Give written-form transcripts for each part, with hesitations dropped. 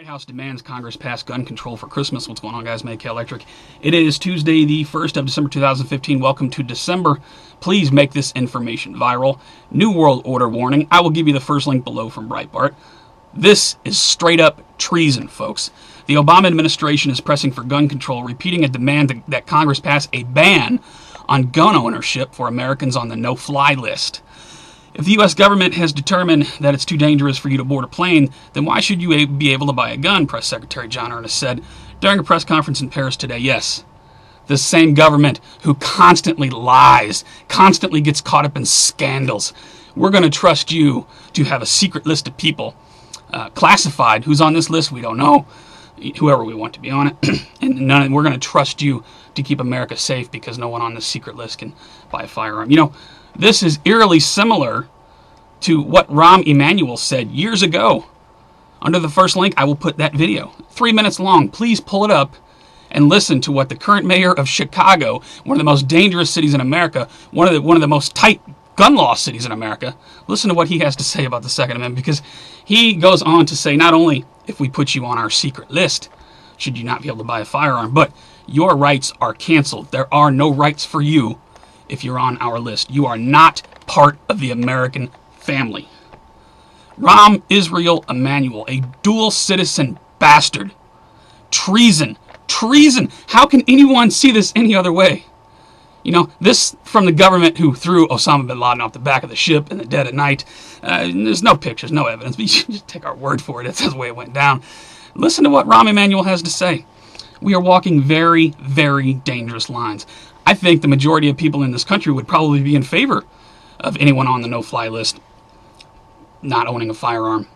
White House demands Congress pass gun control for Christmas. What's going on, guys? Make Electric. It is Tuesday, the 1st of December, 2015. Welcome to December. Please make this information viral. New World Order warning. I will give you the first link below from Breitbart. This is straight up treason, folks. The Obama administration is pressing for gun control, repeating a demand that Congress pass a ban on gun ownership for Americans on the no-fly list. If the U.S. government has determined that it's too dangerous for you to board a plane, then why should you be able to buy a gun, Press Secretary John Earnest said during a press conference in Paris today. Yes, the same government who constantly lies, constantly gets caught up in scandals. We're going to trust you to have a secret list of people, classified. Who's on this list, we don't know. Whoever we want to be on it. And we're going to trust you to keep America safe because no one on this secret list can buy a firearm. You know, this is eerily similar to what Rahm Emmanuel said years ago. Under the first link, I will put that video. 3 minutes long. Please pull it up and listen to what the current mayor of Chicago, one of the most dangerous cities in America, one of the most tight gun law cities in America, listen to what he has to say about the Second Amendment, because he goes on to say not only if we put you on our secret list, should you not be able to buy a firearm, but your rights are canceled. There are no rights for you if you're on our list. You are not part of the American family. Rahm Emmanuel, a dual citizen bastard. Treason. Treason. How can anyone see this any other way? You know, this from the government who threw Osama bin Laden off the back of the ship in the dead of night. There's no pictures, no evidence, but you just take our word for it. That's the way it went down. Listen to what Rahm Emmanuel has to say. We are walking very, very dangerous lines. I think the majority of people in this country would probably be in favor of anyone on the no-fly list not owning a firearm.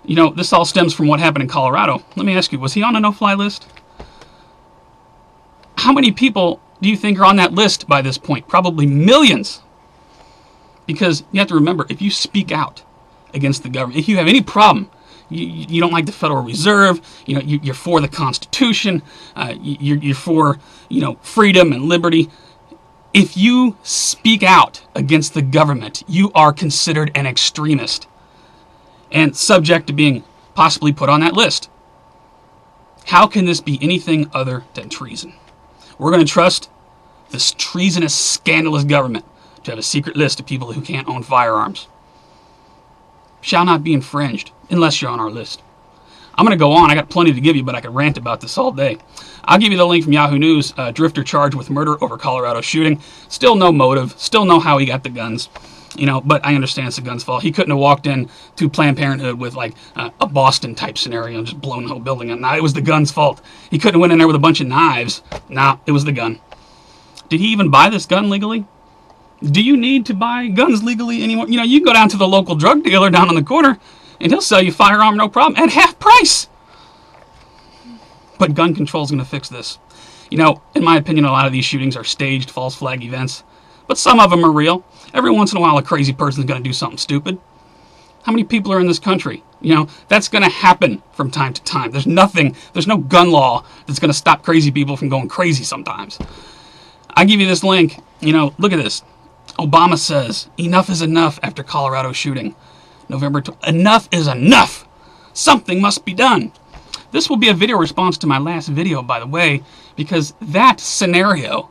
You know, this all stems from what happened in Colorado. Let me ask you, was he on a no-fly list? How many people do you think are on that list by this point? Probably millions. Because you have to remember, if you speak out against the government, if you have any problem, you don't like the Federal Reserve, you know, you're for the Constitution, you're for, you know, freedom and liberty. If you speak out against the government, you are considered an extremist and subject to being possibly put on that list. How can this be anything other than treason? We're going to trust this treasonous, scandalous government to have a secret list of people who can't own firearms. Shall not be infringed unless you're on our list. I'm going to go on. I got plenty to give you, but I could rant about this all day. I'll give you the link from Yahoo News. Drifter charged with murder over Colorado shooting. Still no motive. Still know how he got the guns. You know, but I understand it's the gun's fault. He couldn't have walked in to Planned Parenthood with like a Boston type scenario and just blown the whole building up. Nah, it was the gun's fault. He couldn't have went in there with a bunch of knives. Nah, it was the gun. Did he even buy this gun legally? Do you need to buy guns legally anymore? You know, you go down to the local drug dealer down on the corner and he'll sell you a firearm no problem at half price. But gun control is going to fix this. You know, in my opinion, a lot of these shootings are staged false flag events, but some of them are real. Every once in a while, a crazy person is going to do something stupid. How many people are in this country? You know, that's going to happen from time to time. There's no gun law that's going to stop crazy people from going crazy sometimes. I give you this link. You know, look at this. Obama says, enough is enough after Colorado shooting. November 12th. Enough is enough. Something must be done. This will be a video response to my last video, by the way, because that scenario,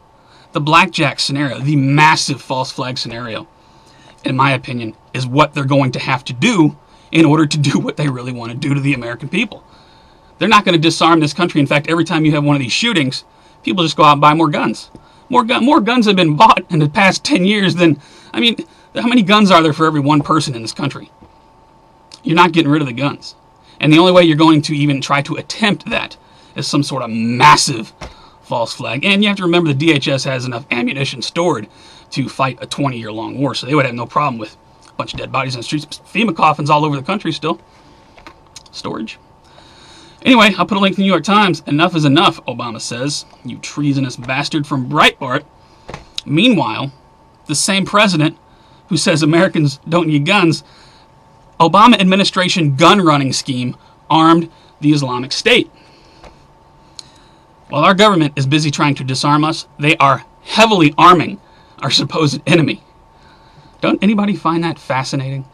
the blackjack scenario, the massive false flag scenario, in my opinion, is what they're going to have to do in order to do what they really want to do to the American people. They're not going to disarm this country. In fact, every time you have one of these shootings, people just go out and buy more guns. More guns have been bought in the past 10 years than, I mean, how many guns are there for every one person in this country? You're not getting rid of the guns. And the only way you're going to even try to attempt that is some sort of massive false flag. And you have to remember the DHS has enough ammunition stored to fight a 20-year-long war, so they would have no problem with a bunch of dead bodies in the streets. FEMA coffins all over the country still. Storage. Anyway, I'll put a link to the New York Times. Enough is enough, Obama says. You treasonous bastard from Breitbart. Meanwhile, the same president who says Americans don't need guns, Obama administration gun running scheme armed the Islamic State. While our government is busy trying to disarm us, they are heavily arming our supposed enemy. Don't anybody find that fascinating?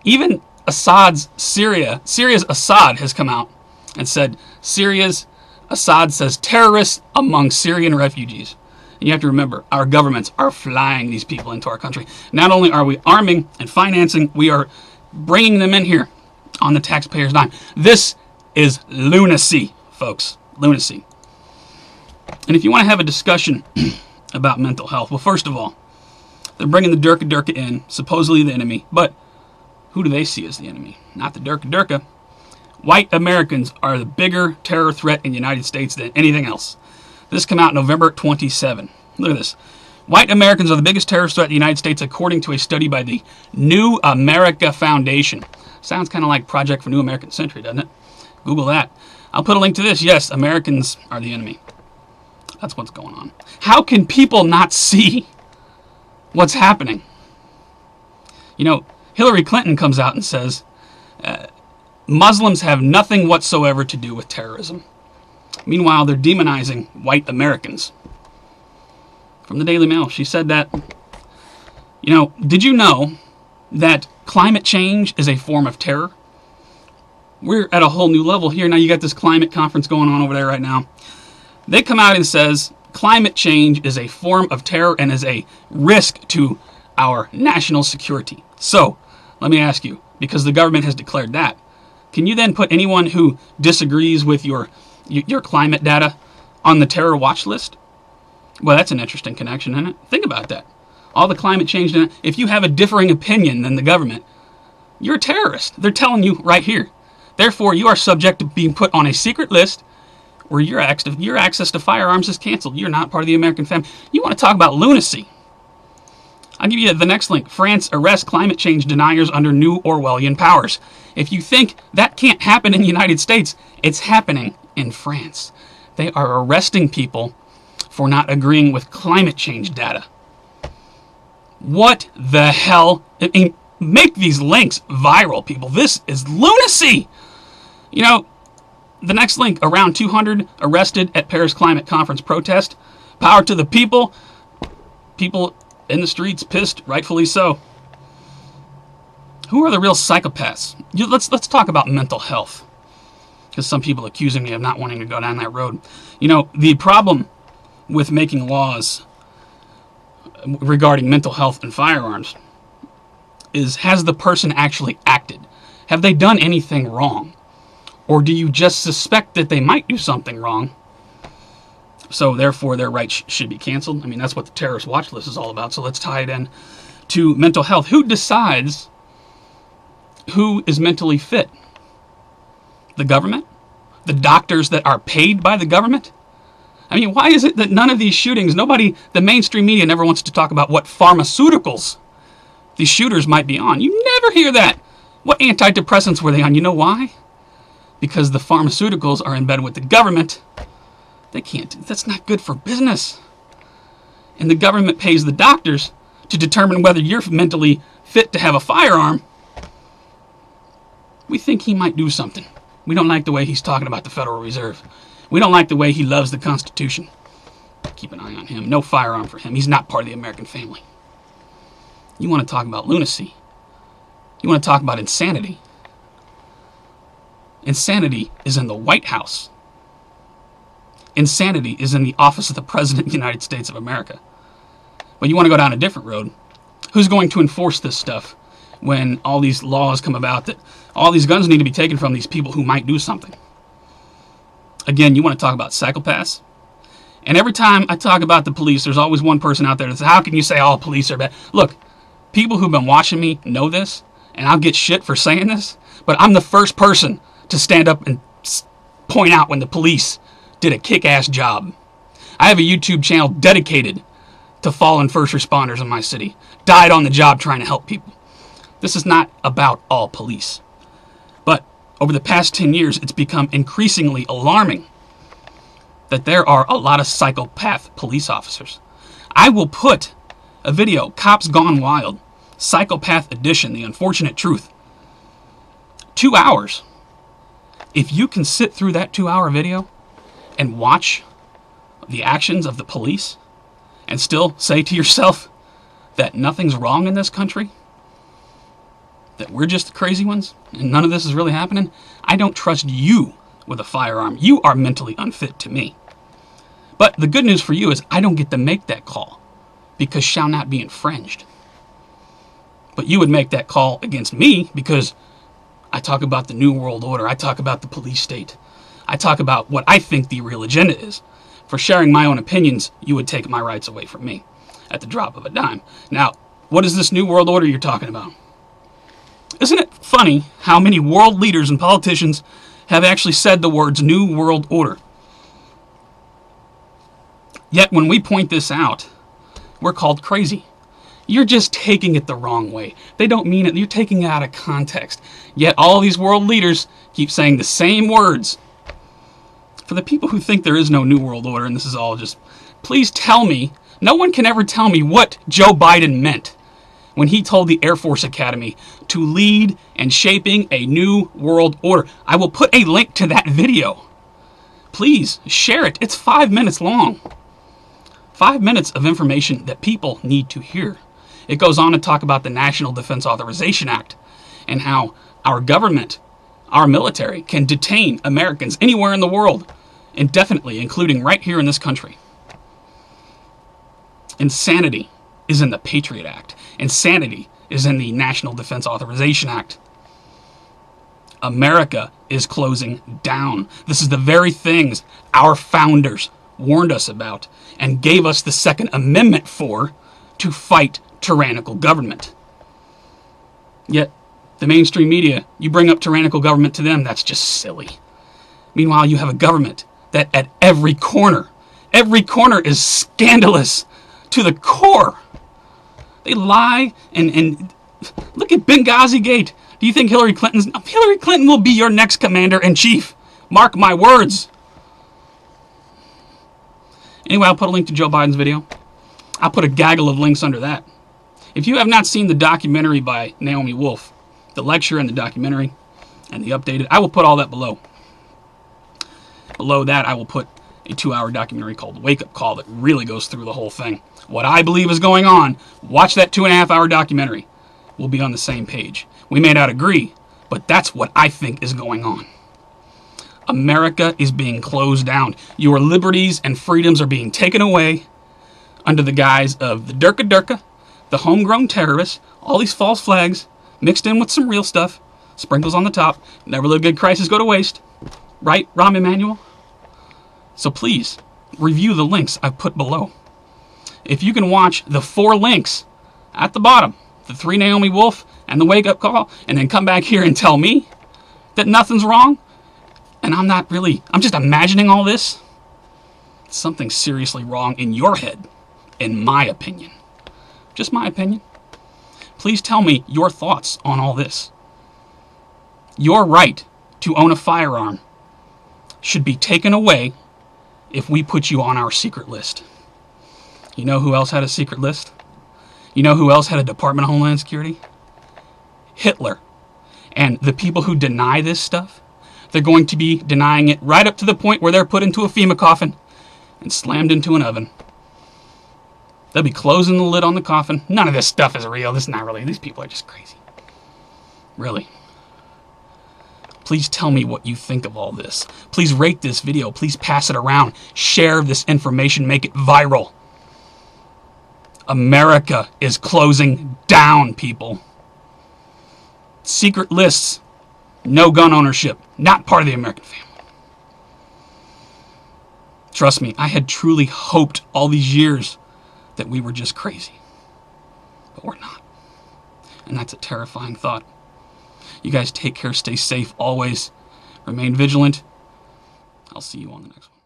Even Syria's Assad has come out and said Syria's Assad says terrorists among Syrian refugees. And you have to remember, our governments are flying these people into our country. Not only are we arming and financing, we are bringing them in here on the taxpayers' dime. This is lunacy, folks. Lunacy. And if you want to have a discussion about mental health, well, first of all, they're bringing the Derka in, supposedly the enemy, but who do they see as the enemy? Not the Derka. White Americans are the bigger terror threat in the United States than anything else. This came out November 27. Look at this. White Americans are the biggest terrorist threat in the United States according to a study by the New America Foundation. Sounds kind of like Project for New American Century, doesn't it? Google that. I'll put a link to this. Yes, Americans are the enemy. That's what's going on. How can people not see what's happening? You know, Hillary Clinton comes out and says, Muslims have nothing whatsoever to do with terrorism. Meanwhile, they're demonizing white Americans. From the Daily Mail, she said that, you know, did you know that climate change is a form of terror? We're at a whole new level here. Now you got this climate conference going on over there right now. They come out and says climate change is a form of terror and is a risk to our national security. So, let me ask you, because the government has declared that, can you then put anyone who disagrees with your climate data on the terror watch list? Well, that's an interesting connection, isn't it? Think about that. All the climate change, if you have a differing opinion than the government, you're a terrorist. They're telling you right here. Therefore, you are subject to being put on a secret list where your access to firearms is canceled. You're not part of the American family. You want to talk about lunacy? I'll give you the next link. France arrests climate change deniers under new Orwellian powers. If you think that can't happen in the United States, it's happening in France. They are arresting people for not agreeing with climate change data. What the hell? I mean, make these links viral, people. This is lunacy. You know, the next link, around 200 arrested at Paris climate conference protest. Power to the people. People in the streets pissed, rightfully so. Who are the real psychopaths? Let's talk about mental health, because some people accusing me of not wanting to go down that road. You know, the problem with making laws regarding mental health and firearms is, has the person actually acted? Have they done anything wrong? Or do you just suspect that they might do something wrong, so therefore their rights should be canceled? I mean, that's what the terrorist watch list is all about. So let's tie it in to mental health. Who decides who is mentally fit? The government? The doctors that are paid by the government? I mean, why is it that none of these shootings, the mainstream media never wants to talk about what pharmaceuticals these shooters might be on? You never hear that. What antidepressants were they on? You know why? Because the pharmaceuticals are in bed with the government. They can't. That's not good for business. And the government pays the doctors to determine whether you're mentally fit to have a firearm. We think he might do something. We don't like the way he's talking about the Federal Reserve. We don't like the way he loves the Constitution. Keep an eye on him. No firearm for him. He's not part of the American family. You want to talk about lunacy? You want to talk about insanity? Insanity is in the White House. Insanity is in the office of the President of the United States of America. But you want to go down a different road. Who's going to enforce this stuff when all these laws come about that all these guns need to be taken from these people who might do something? Again, you want to talk about psychopaths? And every time I talk about the police, there's always one person out there that says, how can you say all police are bad? Look, people who've been watching me know this, and I'll get shit for saying this, but I'm the first person to stand up and point out when the police did a kick-ass job. I have a YouTube channel dedicated to fallen first responders in my city. Died on the job trying to help people. This is not about all police. But over the past 10 years, it's become increasingly alarming that there are a lot of psychopath police officers. I will put a video, Cops Gone Wild, Psychopath Edition, The Unfortunate Truth. 2 hours. If you can sit through that 2-hour video and watch the actions of the police and still say to yourself that nothing's wrong in this country, that we're just the crazy ones and none of this is really happening, I don't trust you with a firearm. You are mentally unfit to me. But the good news for you is I don't get to make that call because shall not be infringed. But you would make that call against me because I talk about the New World Order. I talk about the police state. I talk about what I think the real agenda is. For sharing my own opinions, you would take my rights away from me at the drop of a dime. Now, what is this New World Order you're talking about? Isn't it funny how many world leaders and politicians have actually said the words New World Order? Yet when we point this out, we're called crazy. You're just taking it the wrong way. They don't mean it. You're taking it out of context. Yet all these world leaders keep saying the same words. For the people who think there is no New World Order and this is all just, please tell me, no one can ever tell me what Joe Biden meant when he told the Air Force Academy to lead in shaping a new world order. I will put a link to that video. Please share it. It's 5 minutes long. 5 minutes of information that people need to hear. It goes on to talk about the National Defense Authorization Act and how our government, our military, can detain Americans anywhere in the world indefinitely, including right here in this country. Insanity is in the Patriot Act. Insanity is in the National Defense Authorization Act. America is closing down. This is the very things our founders warned us about and gave us the Second Amendment for, to fight tyrannical government. Yet, the mainstream media, you bring up tyrannical government to them, that's just silly. Meanwhile, you have a government that at every corner is scandalous to the core. They lie and look at Benghazi Gate. Do you think Hillary Clinton will be your next commander-in-chief? Mark my words. Anyway, I'll put a link to Joe Biden's video. I'll put a gaggle of links under that. If you have not seen the documentary by Naomi Wolf, the lecture and the documentary and the updated, I will put all that below. Below that, I will put a 2-hour documentary called Wake Up Call that really goes through the whole thing. What I believe is going on, watch that 2.5-hour documentary. We'll be on the same page. We may not agree, but that's what I think is going on. America is being closed down. Your liberties and freedoms are being taken away under the guise of the Derka, the homegrown terrorists, all these false flags, mixed in with some real stuff, sprinkles on the top. Never let a good crisis go to waste. Right, Rahm Emmanuel? So please, review the links I've put below. If you can watch the 4 links at the bottom, the 3 Naomi Wolf and the Wake Up Call, and then come back here and tell me that nothing's wrong, and I'm just imagining all this, something's seriously wrong in your head, in my opinion. Just my opinion. Please tell me your thoughts on all this. Your right to own a firearm should be taken away if we put you on our secret list. You know who else had a secret list? You know who else had a Department of Homeland Security? Hitler. And the people who deny this stuff, they're going to be denying it right up to the point where they're put into a FEMA coffin and slammed into an oven. They'll be closing the lid on the coffin. None of this stuff is real. This is not really. These people are just crazy. Really. Please tell me what you think of all this. Please rate this video. Please pass it around. Share this information. Make it viral. America is closing down, people. Secret lists. No gun ownership. Not part of the American family. Trust me, I had truly hoped all these years that we were just crazy. But we're not. And that's a terrifying thought. You guys take care, stay safe, always remain vigilant. I'll see you on the next one.